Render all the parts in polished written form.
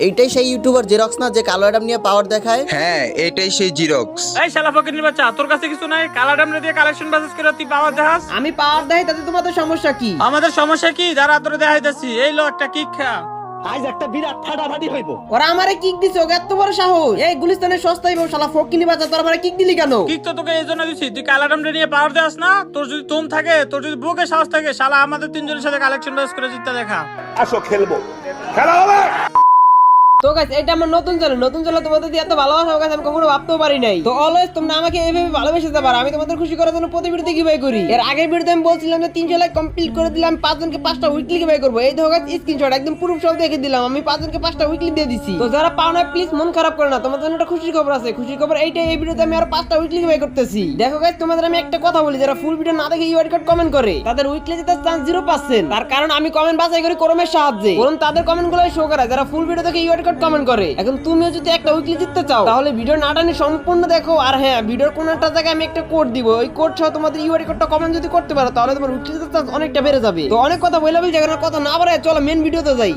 এইটাই সেই YouTuber xerox না যে কালো অ্যাডাম নিয়ে পাওয়ার দেখায়? হ্যাঁ এটাই সেই জিরক্স। এই শালা ফকিরের বাচ্চা, তোর কাছে কিছু নাই? কালাডামরে দিয়ে কালেকশন বাসেস করে তুই পাওয়ার দেখাস? আমি পাওয়ার দেই তাতে তোমাদের সমস্যা কি? আমাদের সমস্যা কি? যারা তোরে দেখাইতাছি, এই লো একটা কিক খা। আজ একটা বিরাট ফাটাফাটি হইব। ওরা আমারে কিক দিছে, ওকে এত বড় সাহস! এই গুলিস্তানের সস্তাই বউ শালা ফকিনি বাচ্চা, তোর আমারে কিক দিলি কেন? কিক তো তোকে এই জন্য দিছি, তুই কালাডামরে নিয়ে পাওয়ার দেখাস না? তোর যদি তোম থাকে, তোর যদি বুকে সাহস থাকে, শালা আমাদের তিনজনের সাথে কালেকশন বাসেস করে জিততে দেখা। আসো খেলবো, খেলা হবে। তো গাইস, এটা আমার নতুন চ্যানেল তোমাদের দিয়ে এত ভালোবাসা গাইস আমি কখনো ভাবতেও পারি নাই। তো অলওয়েজ তোমরা আমাকে এইভাবে ভালোবেসে যাবার, আমি তোমাদের খুশি করার জন্য প্রতি ভিডিওতে গিভওয়ে করি। এর আগের ভিডিওতে আমি বলছিলাম যে 300 লাইক কমপ্লিট করে দিলাম, 5 জনকে 5টা উইকলি গিভওয়ে করব। এই দেখো গাইস স্ক্রিনশট একদম প্রুফ সহ দেখে দিলাম, আমি 5 জনকে 5টা উইকলি দিয়ে দিছি। তো যারা পাও না প্লিজ মন খারাপ করে না, তোমাদের জন্য একটা খুশির খবর আছে। খুশির খবর এইটাই, এই ভিডিওতে আমি আর 5টা উইকলি গিভওয়ে করতেছি। দেখো গাইস, তোমাদের আমি একটা কথা বলি, যারা ফুল ভিডিও না দেখে ইউআইডি কোড কমেন্ট করে তাদের উইকলি জেতার চান্স 0%। তার কারণ আমি কমেন্ট বাছাই করি ক্রমের সাহায্যে, কারণ তাদের কমেন্টগুলোই শো করে যারা ফুল ভিডিও দেখে ইউআইডি কোড কমেন্ট করে। এখন তুমিও যদি একটা উইকলি জিততে চাও তাহলে ভিডিও না টানি সম্পূর্ণ দেখো। আর হ্যাঁ, ভিডিওর কোন একটা জায়গায় আমি একটা কোড দিব, ওই কোড সহ তোমাদের ইউআইডি কোডটা কমেন্ট যদি করতে পারো তাহলে তোমার উইকলি জেতার চান্স অনেকটা বেড়ে যাবে। তো অনেক কথা বলে জায়গার কথা না বাড়ায় চলো মেন ভিডিওতে যাই।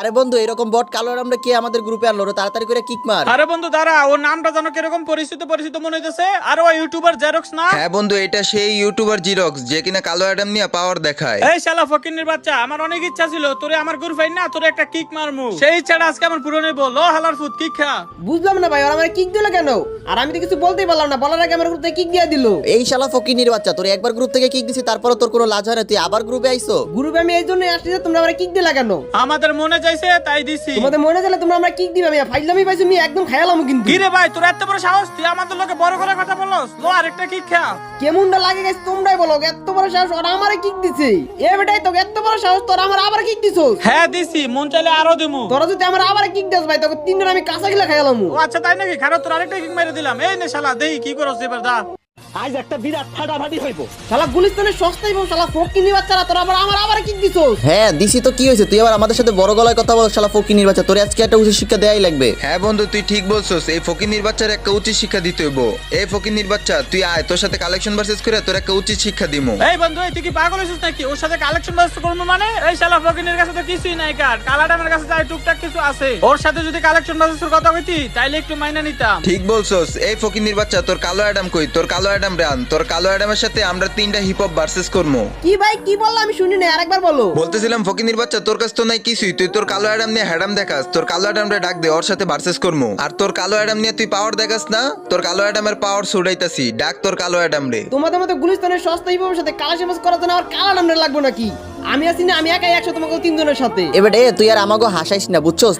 আরে বন্ধু, এরকম বট কালো অ্যাডামটা কে আমাদের গ্রুপে আনলো রে? তাড়াতাড়ি করে কিক মার। আরে বন্ধু দাঁড়া, ওর নামটা জানো কিরকম পরিচিত মনে হইতেছে? আর ও ইউটিউবার জেরক্স না? হ্যাঁ বন্ধু, এটা সেই ইউটিউবার জিরক্স যে কিনা কালো অ্যাডাম নিয়ে পাওয়ার দেখায়। এই শালা ফকিরের বাচ্চা, আমার অনেক ইচ্ছা ছিল তোরে আমার গ্রুপ আইন না, তোরে একটা কিক মারমু। সেই ইচ্ছাটা আজকে আমার পূরণ হইব। লো হালার ফুট কিক খা। বুঝলাম না ভাই, ওরা আমারে কিক দিল কেন? আর আমি তো কিছু বলতেই পারলাম না, বলার আগে আমার গ্রুপ থেকে কিক দিয়ে দিল। এই শালা ফকিনির বাচ্চা, তোর একবার গ্রুপ থেকে কিক দিছি তারপর তোর কোনো লাজ হয় না, তুই আবার গ্রুপে আইছো? গ্রুপে আমি এই জন্যই আসছি যে তোমরা আমারে কিক দিলা কেন? আমাদের মনে চাইছে তাই দিছি। তোমাদের মনে চলে তোমরা আমরা কিক দিবে, আমি ফাইজলামি পাইছি, আমি একদম খায়ালাম কিন্তু। কি রে ভাই, তোর এত বড় সাহস? তুই আমাদের লোকে বড় করে কথা বলস? লো আরেকটা কিক খা। কেমনটা লাগে গাইস তোমরাই বলো, এত বড় সাহস ওরা আমারে কিক দিছে। এ বেটাই তো এত বড় সাহস, তোরা আমার আবার কিক দিছস? হ্যাঁ দিছি, মন চাইলে আরো দিমু। তোরা যদি আমার আবার কিক দিস ভাই, তোকে তিনজন আমি কাঁচা গিলা খায়ালাম। ও আচ্ছা তাই নাকি? খারাপ, তোর আরেকটা কিক মেরে দিলাম। এই নে শালা, দেই কি করছ এবার দা। আজ একটা বিরাট ফাটাফাটি হইব। শালা গুলিস্তানের সস্তাই বউ শালা ফকিনি বাচ্চারা, তোরা আমার কিক দিছস। হ্যাঁ দিছি তো, কি হয়েছে? তুই আবার আমাদের সাথে বড় গলায় কথা বল শালা ফকিনির বাচ্চা, তোর আজকে একটা উচিত শিক্ষা দেয়াই লাগবে। হ্যাঁ বন্ধু, তুই ঠিক বলছস, এই ফকিন্নির বাচ্চার একটা উচিত শিক্ষা দিতে হইব। এই ফকিন্নির বাচ্চা তুই আয়, তোর সাথে কালেকশন ভার্সেস করে তোর একটা উচিত শিক্ষা দিমু। এই বন্ধু, তুই কি পাগল হইছিস নাকি? ওর সাথে কালেকশন বাস করব মানে? এই শালা ফকিনের কাছে তো কিছুই নাই, কার কালাডামের কাছে যাই টুকটাক কিছু আছে। ওর সাথে যদি কালেকশন বাসের কথা কইতি তাইলে একটু মাইনা নিতাম। ঠিক বলছস, এই ফকিন্নির বাচ্চা তোর কালো অ্যাডাম কই? তোর কালো অ্যাডাম রান, তোর কালো অ্যাডামের সাথে আমরা 3টা হিপ হপ ভার্সেস করবো। কি ভাই কি বললা আমি শুনি না, আরেকবার বলো। বলতেছিলাম ফকিন্নির বাচ্চা, তোর কাছে তো নাই কিছুই, তুই তোর কালো অ্যাডাম নিয়ে হ্যাডাম দেখাস, তোর কালো অ্যাডামরে ডাক দে, ওর সাথে ভার্সেস করবো। আর তোর কালো অ্যাডাম নিয়ে তুই পাওয়ার দেখাস না, তোর কালো অ্যাডামের পাওয়ার ছুড়াইতাছি, ডাক তোর কালো অ্যাডাম রে। তোমাদের মতো গুলিস্তানের সস্তা হিপের সাথে কালেকশন করার জন্য আমার কালা নামটা লাগবে নাকি? আমি আছি না, আমি একাই 100 তোমাকে তিনজনের সাথে। এবার তুই আর আমাকে হাসাইস না, বুঝছস?